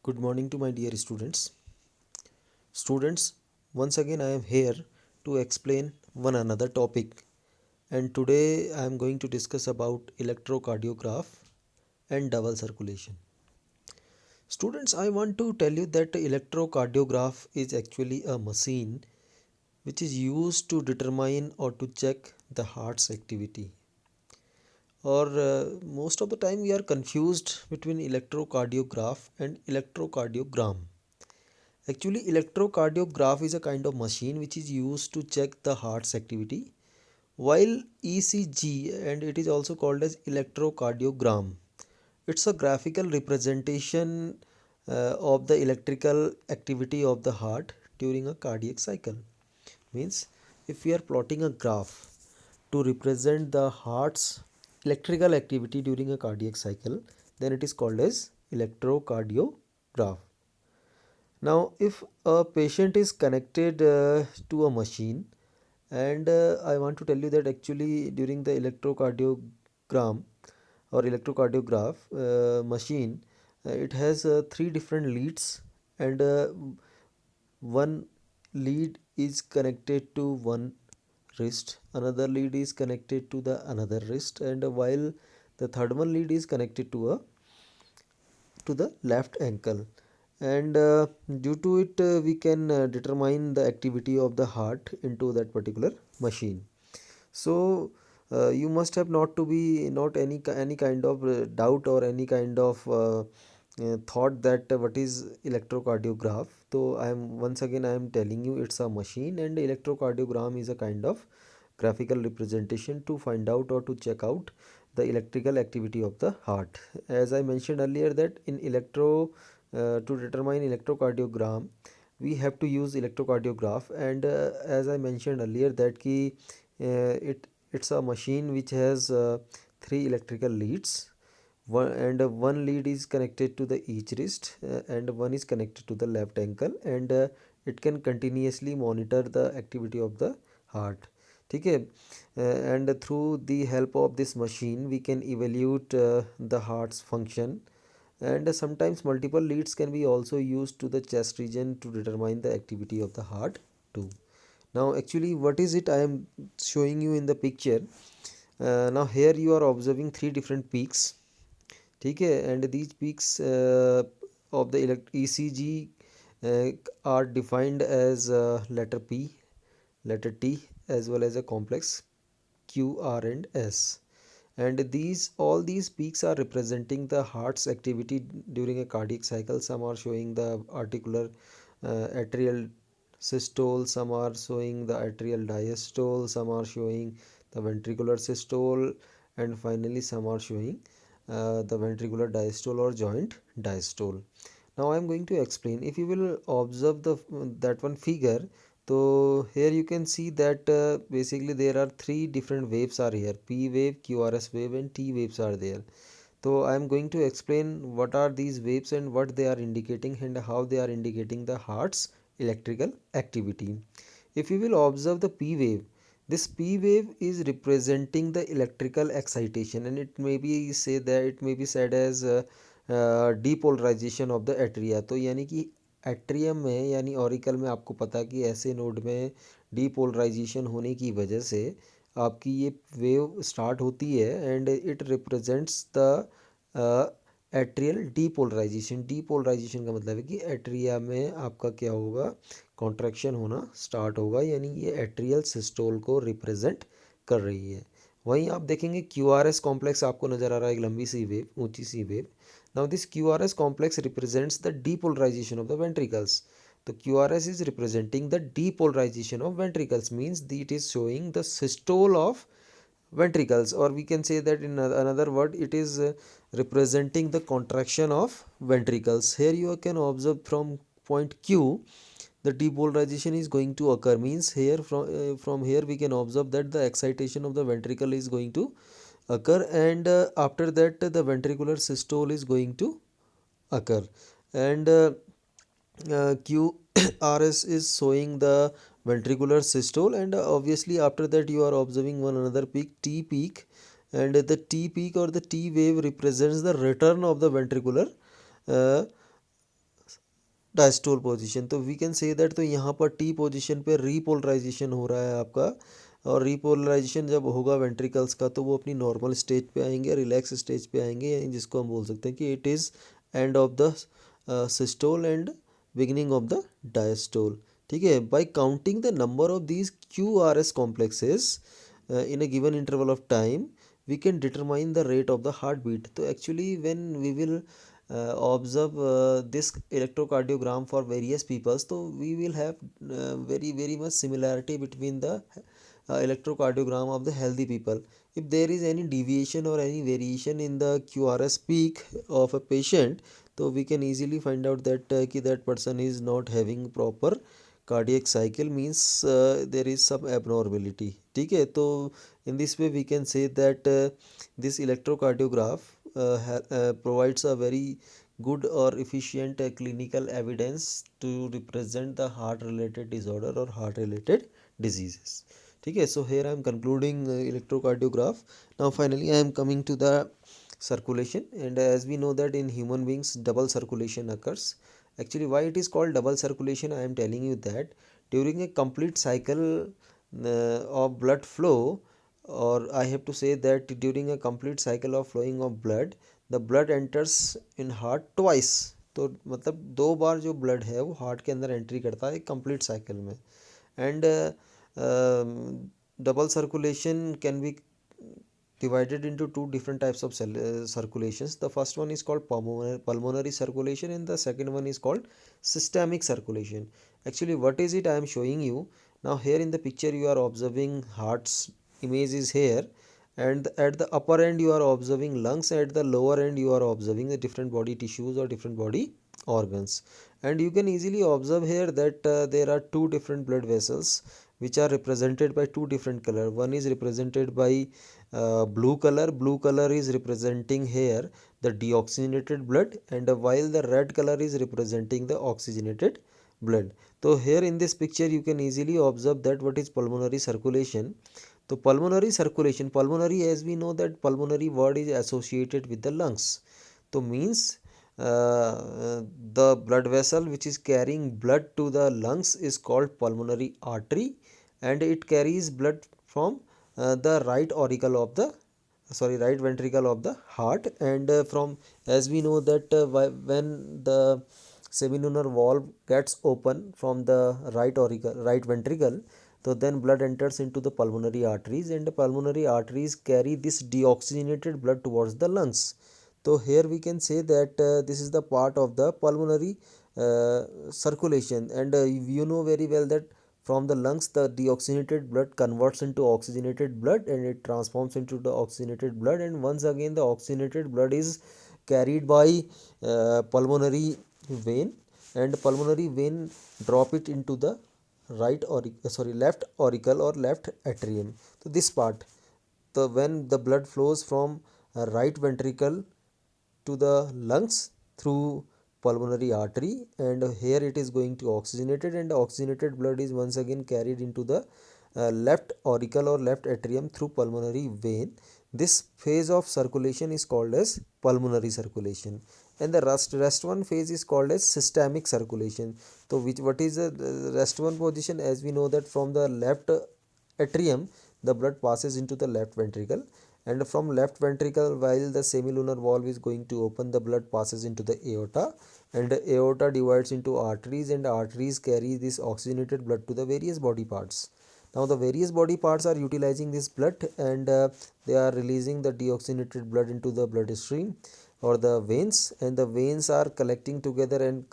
Good morning to my dear students. Students, once again I am here to explain one another topic, and today I am going to discuss about electrocardiograph and double circulation. Students, I want to tell you that electrocardiograph is actually a machine which is used to determine or to check the heart's activity. Or most of the time we are confused between electrocardiograph and electrocardiogram. Actually, electrocardiograph is a kind of machine which is used to check the heart's activity, while ECG, and it is also called as electrocardiogram. It's a graphical representation of the electrical activity of the heart during a cardiac cycle. Means, if we are plotting a graph to represent the heart's electrical activity during a cardiac cycle, then it is called as electrocardiograph. Now, if a patient is connected to a machine, and I want to tell you that actually during the electrocardiogram or electrocardiograph machine, it has three different leads, and one lead is connected to one wrist, another lead is connected to the another wrist, and while the third one lead is connected to the left ankle, and due to it we can determine the activity of the heart into that particular machine. So you must have not to be not any kind of doubt or any kind of thought that what is electrocardiograph. So I am telling you it's a machine, and electrocardiogram is a kind of graphical representation to find out or to check out the electrical activity of the heart. As I mentioned earlier that in electro to determine electrocardiogram we have to use electrocardiograph, and as I mentioned earlier that ki it's a machine which has three electrical leads, one lead is connected to the each wrist, and one is connected to the left ankle, and it can continuously monitor the activity of the heart. Okay, and through the help of this machine we can evaluate the heart's function, and sometimes multiple leads can be also used to the chest region to determine the activity of the heart too. Now actually what is it I am showing you in the picture. Now here you are observing three different peaks. Okay, and these peaks of the ECG uh, are defined as letter P, letter T, as well as a complex Q, R, and S. And all these peaks are representing the heart's activity during a cardiac cycle. Some are showing the articular atrial systole, some are showing the atrial diastole, some are showing the ventricular systole, and finally some are showing the ventricular diastole or joint diastole. Now I am going to explain. If you will observe that one figure, so here you can see that basically there are three different waves are here: P wave, QRS wave, and T waves are there. So I am going to explain what are these waves and what they are indicating and how they are indicating the heart's electrical activity. If you will observe the P wave, this P wave is representing the electrical excitation, and it may be said as depolarization of the atria. तो यानी कि atrium में यानी auricle में आपको पता कि ऐसे नोड में डीपोलराइजेशन होने की वजह से आपकी ये वेव स्टार्ट होती है, and it represents the atrial depolarization. Depolarization का मतलब है कि एट्रिया में आपका क्या होगा, कॉन्ट्रैक्शन होना स्टार्ट होगा, यानी ये एट्रियल सिस्टोल को रिप्रेजेंट कर रही है. वहीं आप देखेंगे क्यू आर एस कॉम्प्लेक्स आपको नज़र आ रहा है, एक लंबी सी वेव, ऊंची सी wave. Now this Q R S complex represents the depolarisation of the ventricles. The QRS is representing the depolarization of ventricles, means it is showing the systole of ventricles, or we can say that in another word it is representing the contraction of ventricles. Here you can observe from point Q the depolarization is going to occur, means here from here we can observe that the excitation of the ventricle is going to occur, and after that the ventricular systole is going to occur, and QRS is showing the ventricular systole, and obviously after that you are observing one another peak, T peak, and the T peak or the T wave represents the return of the ventricular uh, diastole position. तो we can say that, तो यहाँ पर T position पे repolarisation हो रहा है आपका, और रीपोलराइजेशन जब होगा वेंट्रिकल्स का तो वो अपनी नॉर्मल स्टेज पे आएंगे, रिलैक्स स्टेज पे आएंगे, यानी जिसको हम बोल सकते हैं कि it is end of the systole and beginning of the diastole. ठीक है, bye counting the number of these Q R S complexes in a given interval of time, we can determine the rate of the heartbeat. So actually when we will observe this electrocardiogram for various people, so we will have very much similarity between the electrocardiogram of the healthy people. If there is any deviation or any variation in the QRS peak of a patient, so we can easily find out that that person is not having proper cardiac cycle, means there is some abnormality. ठीक है, तो in this way we can say that this electrocardiograph provides a very good or efficient clinical evidence to represent the heart related disorder or heart related diseases. ठीक है, so here I am concluding electrocardiograph. Now finally I am coming to the circulation, and as we know that in human beings double circulation occurs. Actually, why it is called double circulation, I am telling you that during a complete cycle of blood flow, or I have to say that during a complete cycle of flowing of blood, the blood enters in heart twice. तो मतलब दो बार जो blood है वो heart के अंदर entry करता है कंप्लीट साइकिल में. And double circulation can be divided into two different types of circulations. The first one is called pulmonary circulation, and the second one is called systemic circulation. Actually, what is it I am showing you now? Here in the picture you are observing heart's image is here, and at the upper end you are observing lungs, at the lower end you are observing the different body tissues or different body organs. And you can easily observe here that there are two different blood vessels which are represented by two different color. One is represented by blue color. Blue color is representing here the deoxygenated blood, and while the red color is representing the oxygenated blood. So here in this picture you can easily observe that what is pulmonary circulation. So pulmonary circulation, pulmonary, as we know that pulmonary word is associated with the lungs. So means the blood vessel which is carrying blood to the lungs is called pulmonary artery, and it carries blood from the right auricle of the right ventricle of the heart. And from, as we know that when the semilunar valve gets open from the right auricle, right ventricle, so then blood enters into the pulmonary arteries, and the pulmonary arteries carry this deoxygenated blood towards the lungs. So here we can say that this is the part of the pulmonary circulation. And you know very well that from the lungs the deoxygenated blood converts into oxygenated blood, and it transforms into the oxygenated blood, and once again the oxygenated blood is carried by pulmonary vein, and pulmonary vein drop it into the left auricle or left atrium. So this part, the when the blood flows from right ventricle to the lungs through pulmonary artery, and here it is going to oxygenated, and the oxygenated blood is once again carried into the left auricle or left atrium through pulmonary vein. This phase of circulation is called as pulmonary circulation, and the rest one phase is called as systemic circulation. So what is the rest one position? As we know that from the left atrium the blood passes into the left ventricle, and from left ventricle, while the semilunar valve is going to open, the blood passes into the aorta, and the aorta divides into arteries, and arteries carry this oxygenated blood to the various body parts. Now the various body parts are utilizing this blood, and they are releasing the deoxygenated blood into the bloodstream or the veins, and the veins are collecting together and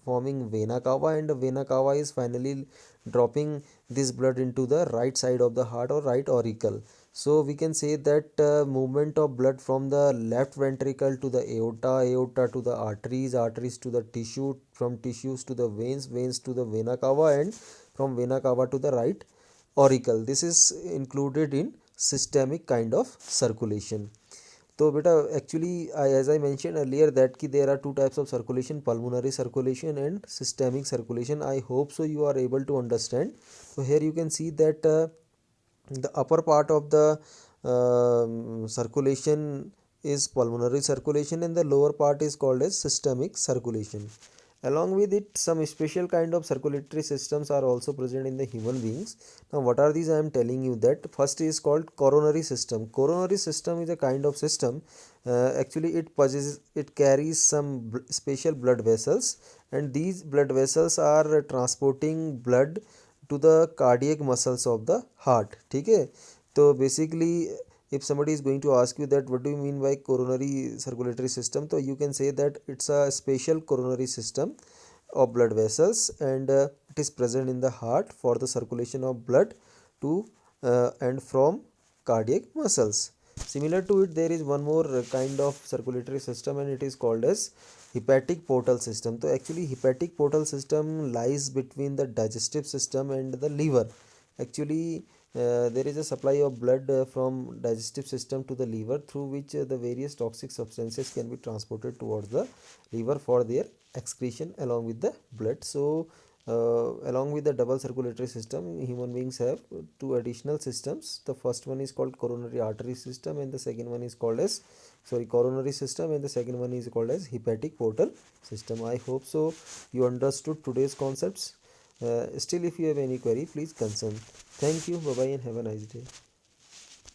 forming vena cava, and the vena cava is finally dropping this blood into the right side of the heart or right auricle. So we can say that movement of blood from the left ventricle to the aorta, aorta to the arteries, arteries to the tissue, from tissues to the veins, veins to the vena cava, and from vena cava to the right auricle. This is included in systemic kind of circulation. So beta, actually as I mentioned earlier that there are two types of circulation, pulmonary circulation and systemic circulation. I hope so you are able to understand. So here you can see that the upper part of the circulation is pulmonary circulation, and the lower part is called as systemic circulation. Along with it, some special kind of circulatory systems are also present in the human beings. Now what are these? I am telling you that first is called coronary system. Coronary system is a kind of system, actually it carries some special blood vessels, and these blood vessels are transporting blood to the cardiac muscles of the heart. Okay, so basically if somebody is going to ask you that what do you mean by coronary circulatory system, so you can say that it's a special coronary system of blood vessels, and it is present in the heart for the circulation of blood to and from cardiac muscles. Similar to it, there is one more kind of circulatory system, and it is called as hepatic portal system. So actually hepatic portal system lies between the digestive system and the liver. Actually there is a supply of blood from digestive system to the liver, through which the various toxic substances can be transported towards the liver for their excretion along with the blood. So along with the double circulatory system, human beings have two additional systems. The first one is called coronary artery system, and the second one is called as coronary system, and the second one is called as hepatic portal system. I hope so you understood today's concepts. Still if you have any query, please concern. Thank you. Bye bye and have a nice day.